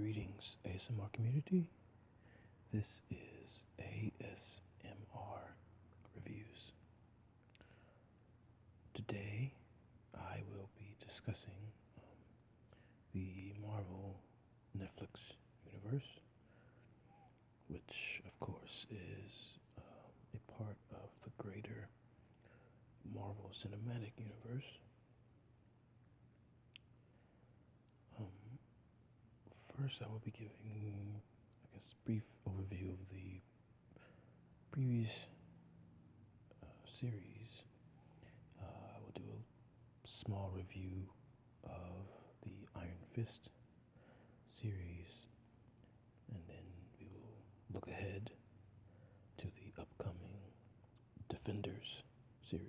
Greetings, ASMR community. This is ASMR Reviews. Today, I will be discussing the Marvel Netflix universe, which, of course, is a part of the greater Marvel Cinematic Universe. Um, First, I will be giving, brief overview of the previous series. I will do a small review of the Iron Fist series, and then we will look ahead to the upcoming Defenders series.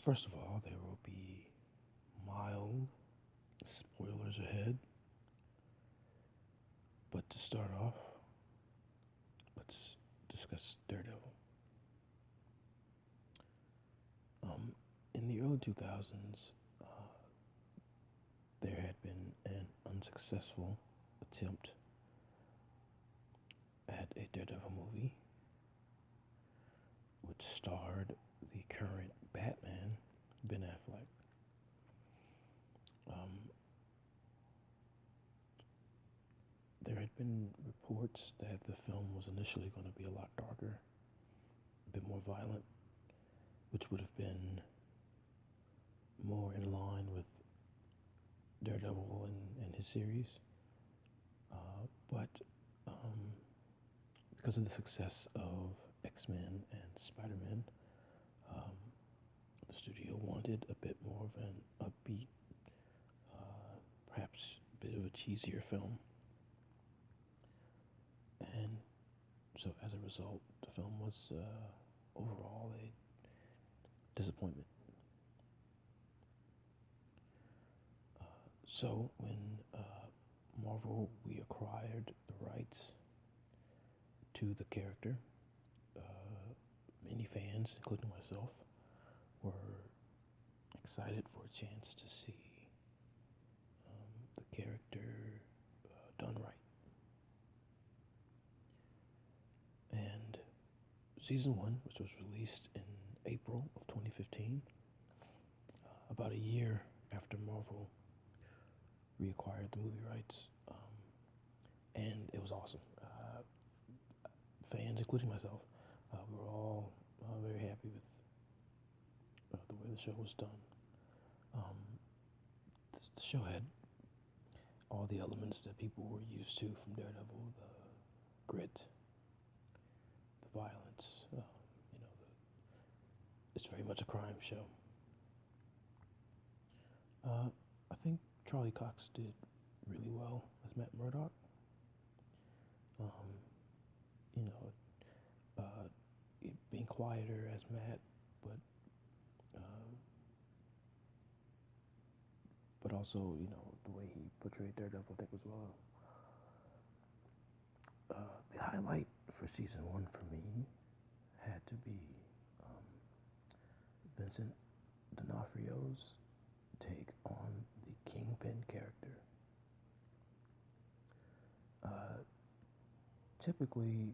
First of all, there will be mild spoilers ahead, but to start off, let's discuss Daredevil. In the early 2000s, there had been an unsuccessful attempt at a Daredevil movie, which starred the current Batman, Ben Affleck. There had been reports that the film was initially going to be a lot darker, a bit more violent, which would have been more in line with Daredevil and his series. But because of the success of X-Men and Spider-Man, um, the studio wanted a bit more of an upbeat, perhaps a bit of a cheesier film. And so as a result, the film was overall a disappointment. So when Marvel reacquired the rights to the character, many fans, including myself, were excited for a chance to see the character done right. And season one, which was released in April of 2015, about a year after Marvel reacquired the movie rights, and it was awesome. Fans, including myself, we were all very happy with the way the show was done. The show had all the elements that people were used to from Daredevil: the grit, the violence. It's very much a crime show. I think Charlie Cox did really well as Matt Murdock. Um, you know, being quieter as Matt, but uh, but also the way he portrayed Daredevil, I think was well. The highlight for season one for me had to be um, Vincent D'Onofrio's take on the Kingpin character. Typically,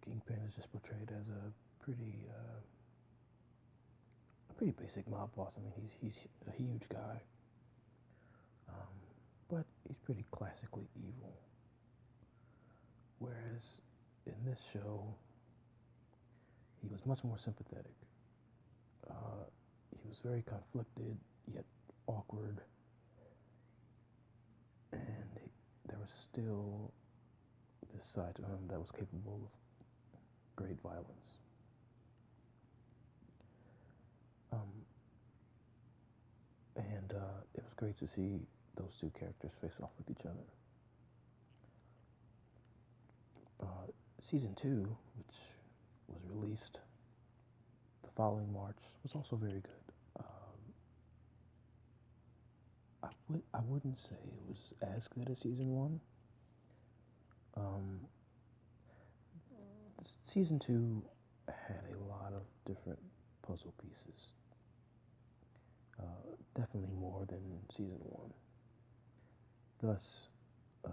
Kingpin is just portrayed as a pretty basic mob boss. I mean, he's a huge guy, um, but he's pretty classically evil. Whereas in this show, he was much more sympathetic. He was very conflicted, yet awkward, and there was still this side to him that was capable of great violence. And it was great to see those two characters face off with each other. Season 2, which was released the following March, was also very good. I wouldn't say it was as good as season 1. Um, Season 2 had a lot of different puzzle pieces. definitely more than season one. Thus, uh,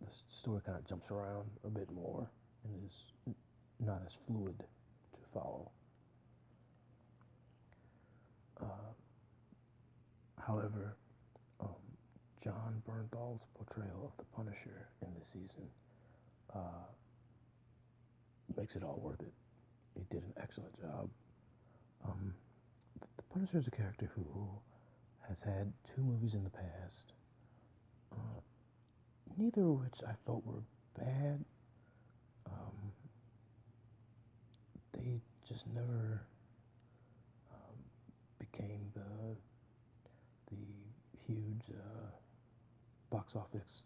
the story kind of jumps around a bit more and is not as fluid to follow. Uh, However, um, John Bernthal's portrayal of the Punisher in this season uh, makes it all worth it. He did an excellent job. Um, the Punisher is a character who has had two movies in the past, uh, neither of which I felt were bad. Um, they just never um, became the huge box office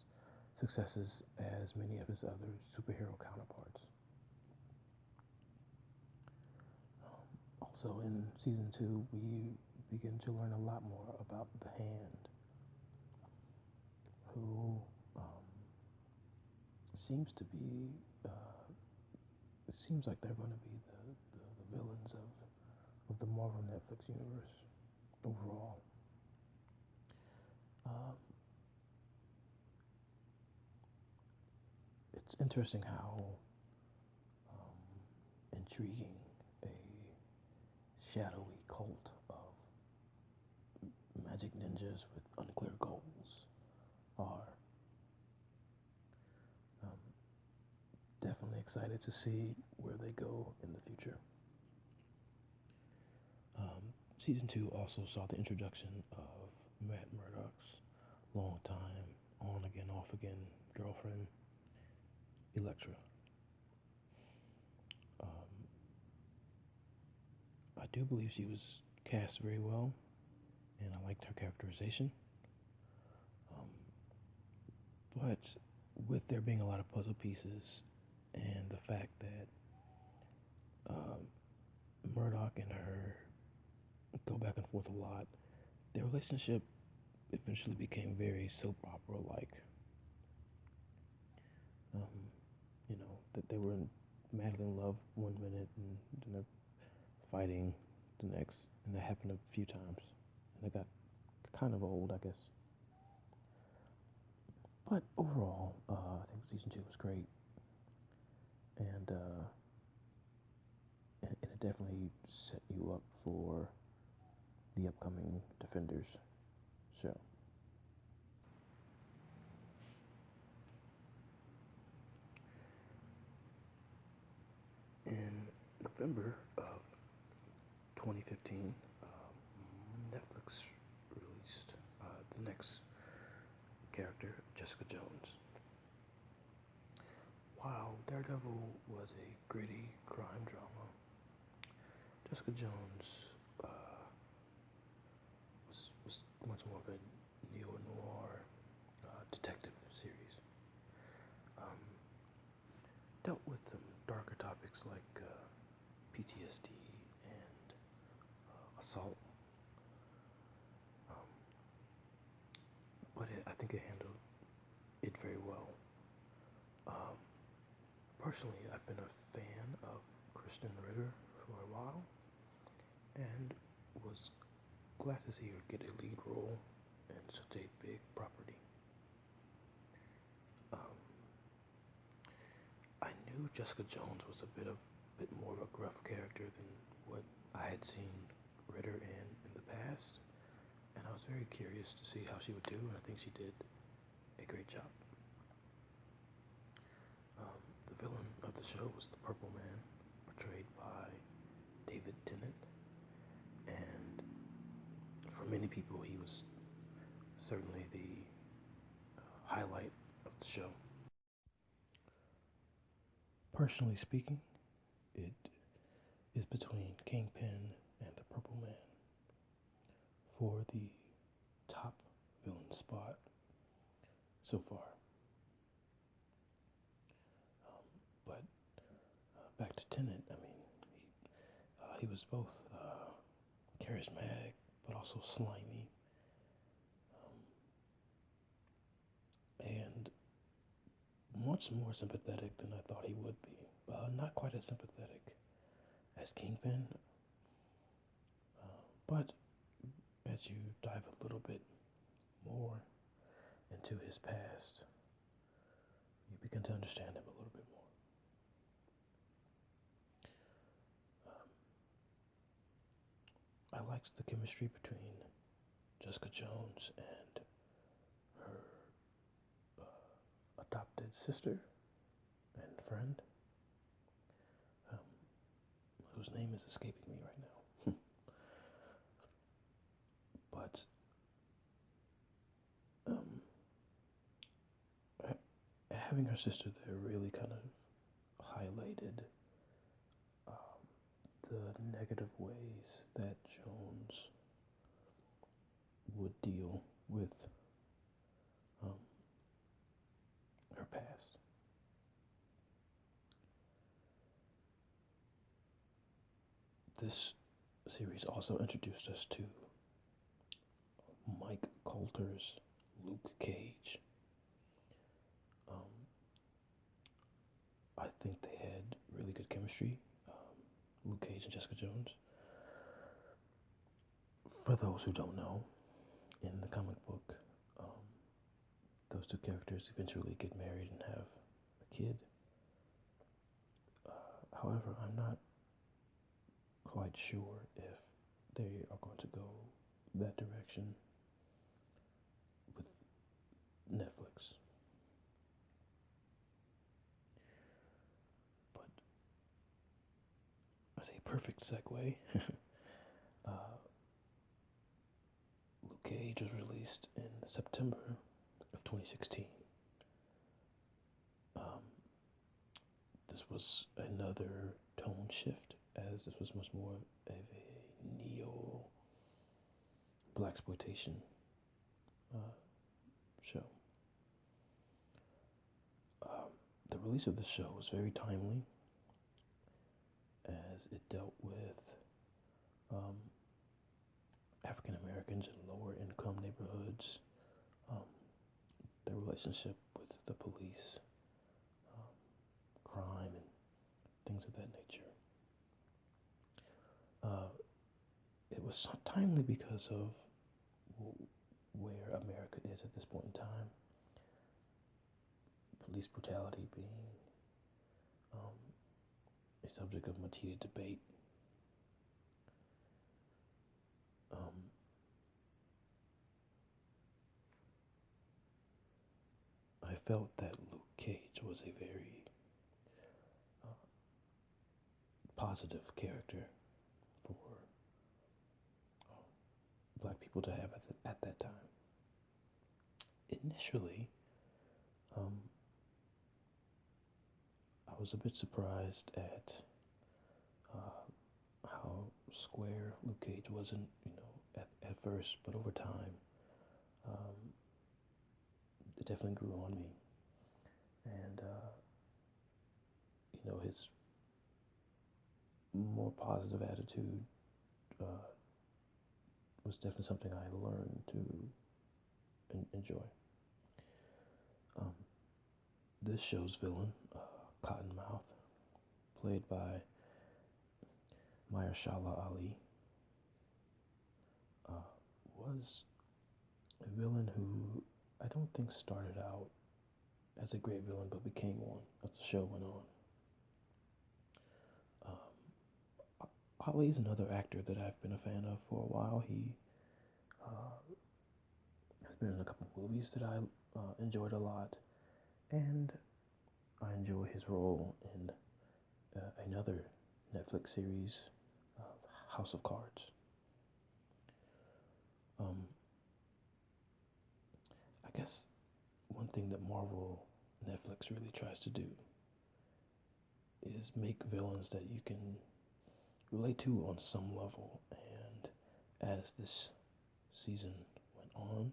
successes as many of his other superhero counterparts. Also, in season two, we begin to learn a lot more about the Hand, who um, seems to be. It seems like they're going to be the villains of the Marvel Netflix universe overall. Um, it's interesting how intriguing a shadowy cult of magic ninjas with unclear goals are. Um, Definitely excited to see where they go in the future. Season two also saw the introduction of Matt Murdock's longtime on again, off again girlfriend, Elektra. Um, I do believe she was cast very well, and I liked her characterization. Um, but with there being a lot of puzzle pieces and the fact that um, Murdock and her go back and forth a lot, their relationship eventually became very soap opera like. Um, that they were madly in love one minute and then they're fighting the next, and that happened a few times, and it got kind of old, I guess. But overall, I think season two was great, and and it definitely set you up for the upcoming Defenders show. In November of 2015, Netflix released the next character, Jessica Jones. While Daredevil was a gritty crime drama, Jessica Jones was much more of a neo noir detective series. Um, Dealt with some darker topics like PTSD and assault, um, but I think it handled it very well. Um, Personally, I've been a fan of Kristen Ritter for a while, and was glad to see her get a lead role in such a big property. Um, I knew Jessica Jones was a bit more of a gruff character than what I had seen Ritter in the past, and I was very curious to see how she would do, and I think she did a great job. The villain of the show was the Purple Man, portrayed by David Tennant, and for many people, he was certainly the highlight of the show. Personally speaking, it is between Kingpin and the Purple Man for the top villain spot so far. But back to Tennant, I mean, he was both charismatic but also slimy, and much more sympathetic than I thought he would be. Not quite as sympathetic as Kingpin, but as you dive a little bit more into his past, you begin to understand him a little bit more. I liked the chemistry between Jessica Jones and her adopted sister and friend, um, whose name is escaping me right now. But um, having her sister there really kind of highlighted um, the negative ways that Jones would deal with um, her past. This series also introduced us to Mike Coulter's Luke Cage. Um, I think they had really good chemistry, Luke Cage and Jessica Jones. For those who don't know, in the comic book, um, those two characters eventually get married and have a kid. However, I'm not quite sure if they are going to go that direction with Netflix. But as a perfect segue, uh, Luke Cage was released in September of 2016. Um, this was another tone shift, as this was much more of a neo blaxploitation uh, show. The release of the show was very timely, as it dealt with um, African Americans in lower income neighborhoods, um, their relationship with the police, um, crime, and things of that nature. Uh, it was so timely because of where America is at this point in time. Police brutality being um, a subject of much heated debate. Um, I felt that Luke Cage was a very uh, positive character for black people to have at that time. Initially, um, I was a bit surprised at how square Luke Cage wasn't, at first, but over time, um, it definitely grew on me. And, his more positive attitude uh, was definitely something I learned to enjoy. Um, this show's villain, Cottonmouth, played by Mahershala Ali, was a villain who I don't think started out as a great villain, but became one as the show went on. Ali is another actor that I've been a fan of for a while. He uh, has been in a couple of movies that I enjoyed a lot, and I enjoy his role in another Netflix series, House of Cards. Um, I guess one thing that Marvel Netflix really tries to do is make villains that you can relate to on some level. And as this season went on,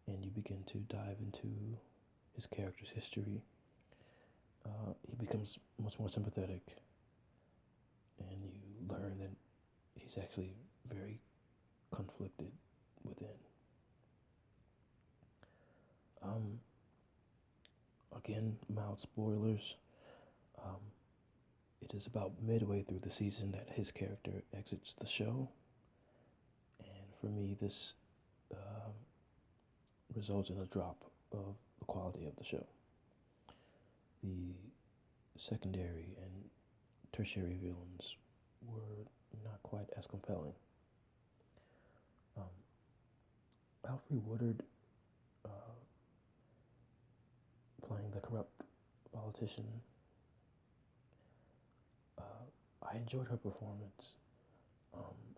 and you begin to dive into his character's history, he becomes much more sympathetic, and you learn that he's actually very conflicted within. Um, Again, mild spoilers. Um, it is about midway through the season that his character exits the show, and for me, this uh, results in a drop of the quality of the show. The secondary and tertiary villains were not quite as compelling. Um, Alfre Woodard, uh, playing the corrupt politician, I enjoyed her performance.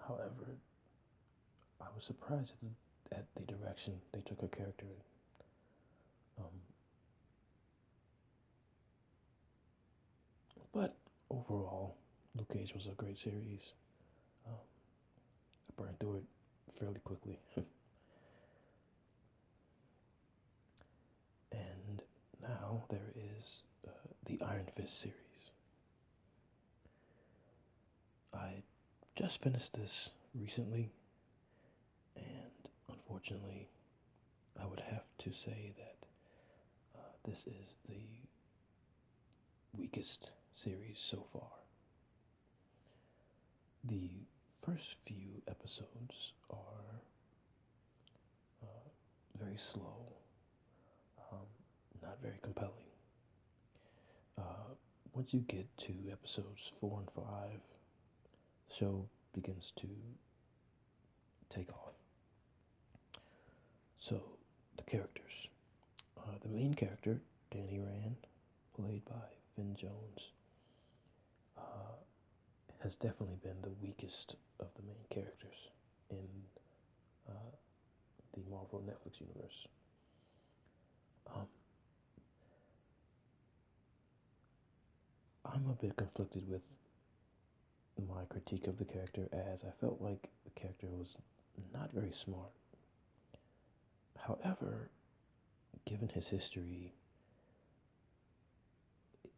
However, I was surprised at the direction they took her character in. But overall, Luke Cage was a great series. Um, I burned through it fairly quickly. And now there is the Iron Fist series. I just finished this recently, and unfortunately, I would have to say that this is the weakest series so far. The first few episodes are very slow, um, not very compelling. Uh, Once you get to episodes 4 and 5, the show begins to take off. So, the characters. The main character, Danny Rand, played by Finn Jones, uh, has definitely been the weakest of the main characters in uh, the Marvel Netflix universe. Um, I'm a bit conflicted with my critique of the character, as I felt like the character was not very smart. However, given his history,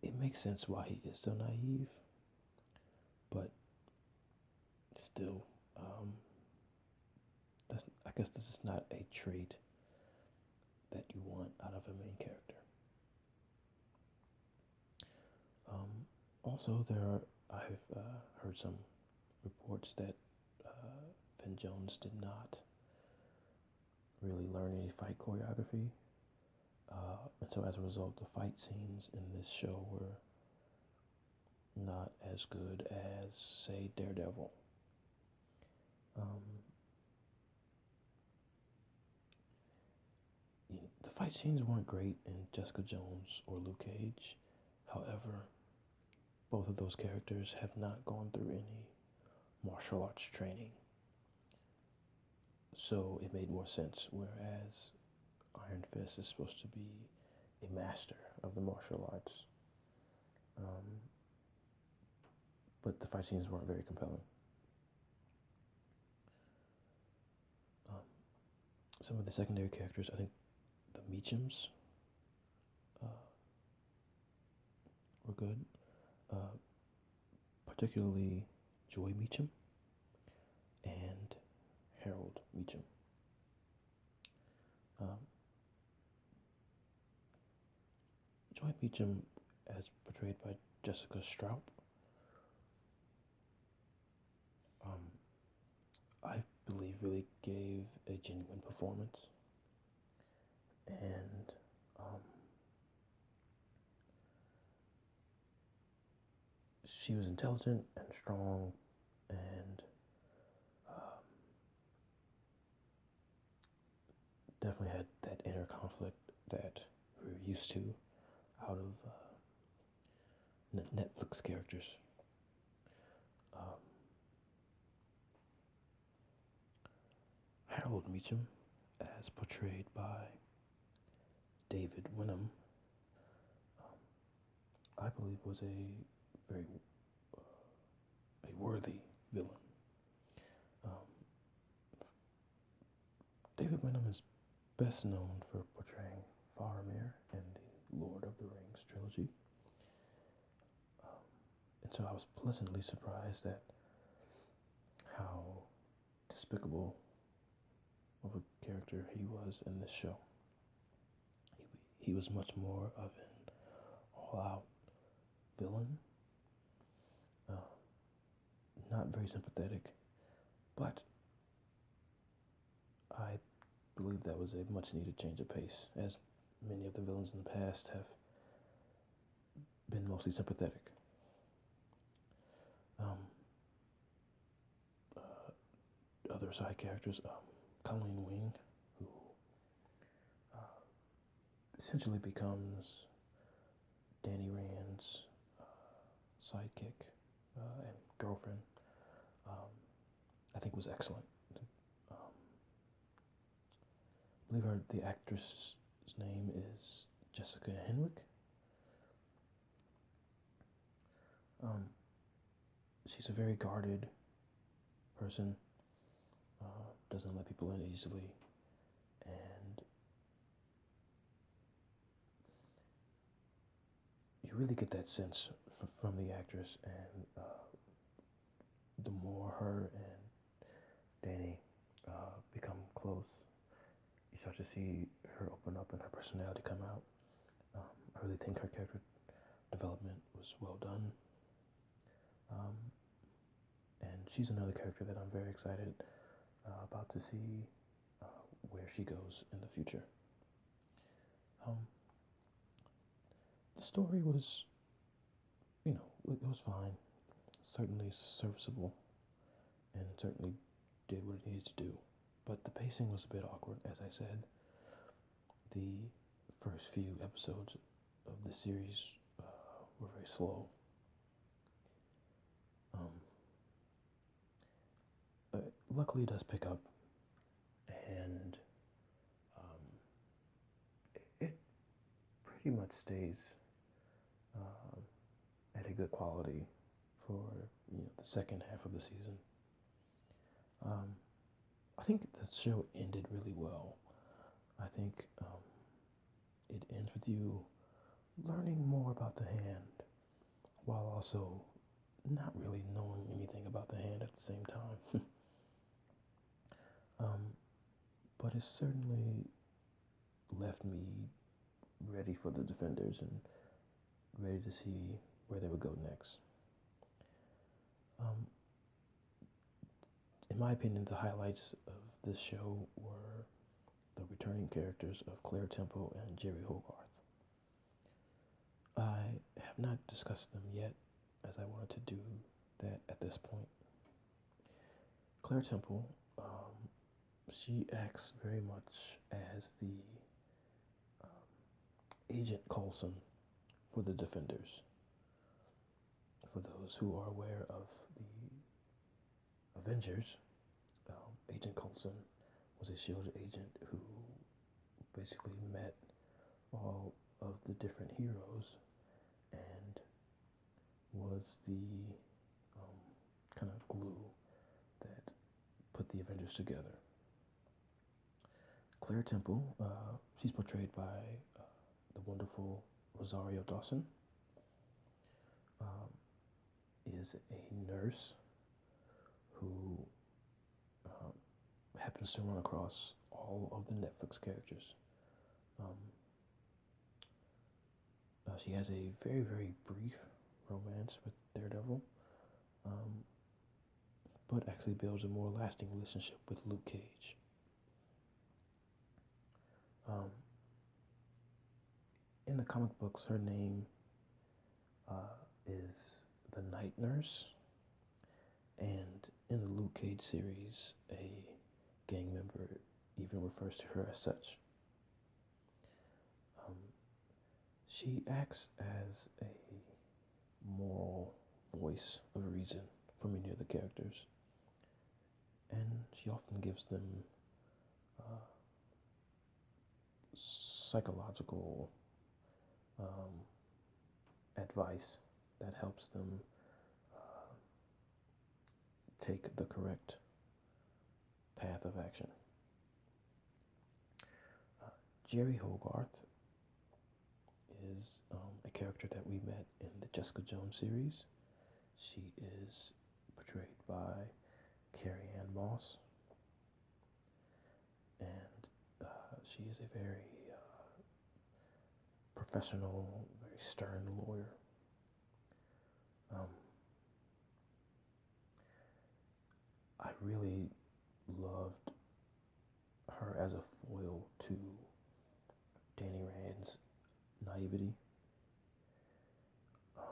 it makes sense why he is so naive, but still, I guess this is not a trait that you want out of a main character. Um, Also, I've heard some reports that Finn Jones did not really learn any fight choreography, and so as a result, the fight scenes in this show were not as good as, say, Daredevil. Um, the fight scenes weren't great in Jessica Jones or Luke Cage. However, both of those characters have not gone through any martial arts training, so it made more sense. Whereas Iron Fist is supposed to be a master of the martial arts, um, but the fight scenes weren't very compelling. Um, some of the secondary characters, I think the Meachums uh, were good, uh, particularly Joy Meachum and Harold Meachum. Um, Joy Meachum, as portrayed by Jessica Stroup, um, I believe really gave a genuine performance, and she was intelligent and strong, and um, definitely had that inner conflict that we're used to out of Netflix characters. Um, Harold Meachum, as portrayed by David Wenham, I believe was very a worthy villain. Um, David Wenham is best known for portraying Faramir in the Lord of the Rings trilogy. And so I was pleasantly surprised at how despicable of a character he was in this show. He was much more of an all-out villain, uh, not very sympathetic, but believe that was a much needed change of pace, as many of the villains in the past have been mostly sympathetic. Um, Other side characters, Colleen Wing, who essentially becomes Danny Rand's sidekick and girlfriend, um, I think was excellent. Um, I believe the actress's name is Jessica Henwick. Um, she's a very guarded person, doesn't let people in easily, and you really get that sense from the actress. And the more her and Danny become close, you start to see her open up and her personality come out. I really think her character development was well done. Um, and she's another character that I'm very excited about to see where she goes in the future. Um, the story was, it was fine, certainly serviceable, and certainly did what it needed to do. But the pacing was a bit awkward, as I said. The first few episodes of the series were very slow. Um, Luckily, it does pick up, and it pretty much stays at a good quality for the second half of the season. Um, I think the show ended really well. I think it ends with you learning more about the hand while also not really knowing anything about the hand at the same time. um, but it certainly left me ready for the Defenders and ready to see where they would go next. Um, in my opinion, the highlights of this show were the returning characters of Claire Temple and Jerry Hogarth. I have not discussed them yet, as I wanted to do that at this point. Claire Temple, she acts very much as the Agent Coulson for the Defenders. For those who are aware of the Avengers, Agent Coulson was a SHIELD agent who basically met all of the different heroes and was the kind of glue that put the Avengers together. Claire Temple, she's portrayed by the wonderful Rosario Dawson, is a nurse who happens to run across all of the Netflix characters. Um, she has a very, very brief romance with Daredevil, um, but actually builds a more lasting relationship with Luke Cage. In the comic books, her name is the Night Nurse, and in the Luke Cage series, a gang member even refers to her as such. She acts as a moral voice of reason for many of the characters, and she often gives them psychological advice that helps them take the correct path of action. Jerry Hogarth is a character that we met in the Jessica Jones series. She is portrayed by Carrie Ann Moss, and she is a very professional, very stern lawyer. I really loved her as a naivety. Um,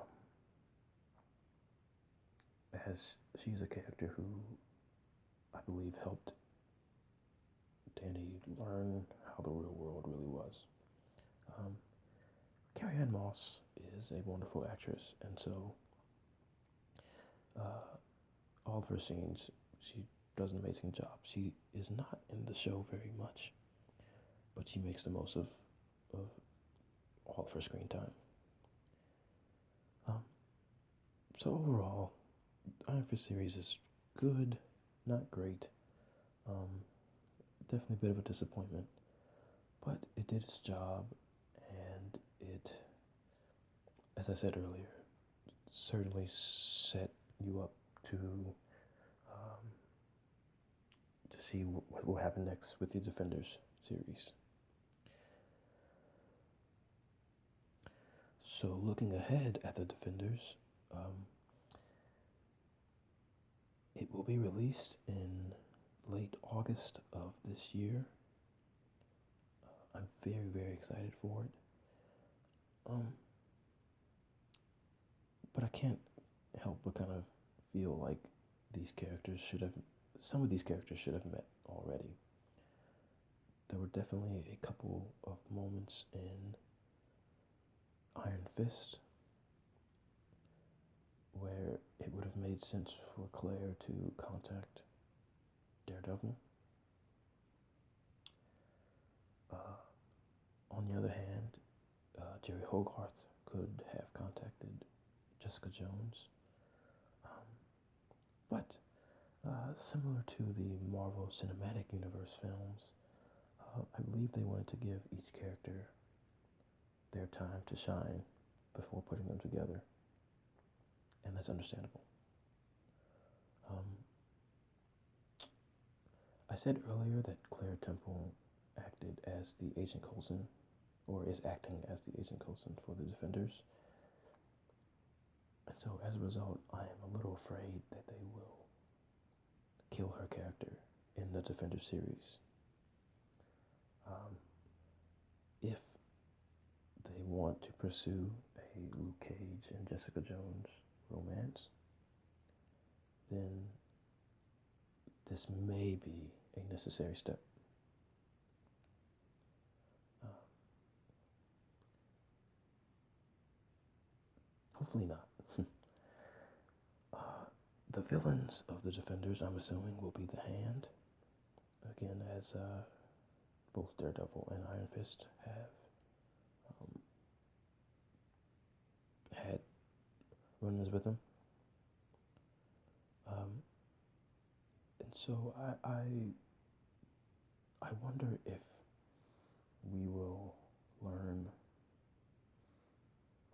as she's a character who I believe helped Danny learn how the real world really was. Um, Carrie-Anne Moss is a wonderful actress, and so uh, all of her scenes, she does an amazing job. She is not in the show very much, but she makes the most of all of her screen time. Um, so overall, Iron Fist series is good, not great. Um, Definitely a bit of a disappointment, but it did its job, and it, as I said earlier, certainly set you up um, to see what will happen next with the Defenders series. So looking ahead at the Defenders, um, it will be released in late August of this year. I'm very, very excited for it. Um, but I can't help but kind of feel like some of these characters should have met already. There were definitely a couple of moments in Iron Fist where it would have made sense for Claire to contact Daredevil. Uh, on the other hand, Jerry Hogarth could have contacted Jessica Jones. Um, but similar to the Marvel Cinematic Universe films, I believe they wanted to give each character their time to shine before putting them together, and that's understandable. Um, I said earlier that Claire Temple acted as the Agent Coulson, or is acting as the Agent Coulson for the Defenders, and so as a result, I am a little afraid that they will kill her character in the Defenders series. Um, if they want to pursue a Luke Cage and Jessica Jones romance, then this may be a necessary step. Uh, Hopefully not. uh, the villains of the Defenders, I'm assuming, will be the Hand. Again, as both Daredevil and Iron Fist have had run-ins with them. And so I wonder if we will learn,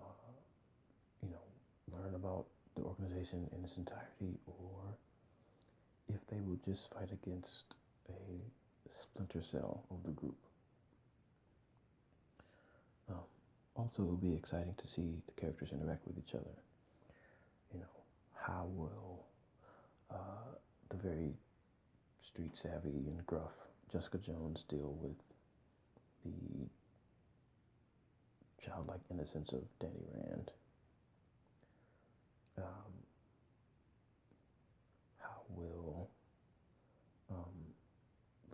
uh, learn about the organization in its entirety, or if they will just fight against a splinter cell of the group. Um, Also, it will be exciting to see the characters interact with each other. How will the very street savvy and gruff Jessica Jones deal with the childlike innocence of Danny Rand? Um, how will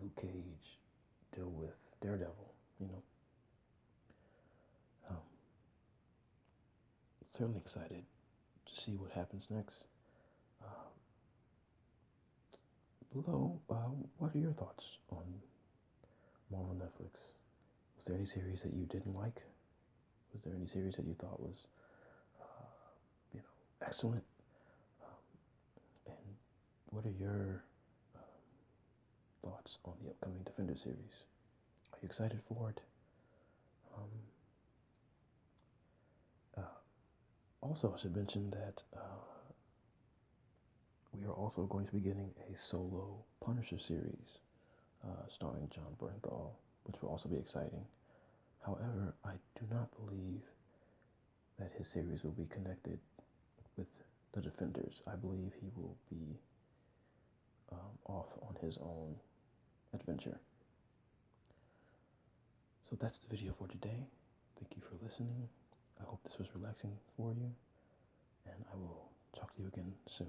Luke Cage deal with Daredevil? Um, Certainly excited to see what happens next. Uh, Below, what are your thoughts on Marvel Netflix? Was there any series that you didn't like? Was there any series that you thought was, uh, excellent? And what are your thoughts on the upcoming Defender series? Are you excited for it? Um, Also, I should mention that we are also going to be getting a solo Punisher series starring Jon Bernthal, which will also be exciting. However, I do not believe that his series will be connected with the Defenders. I believe he will be off on his own adventure. So that's the video for today. Thank you for listening. I hope this was relaxing for you, and I will talk to you again soon.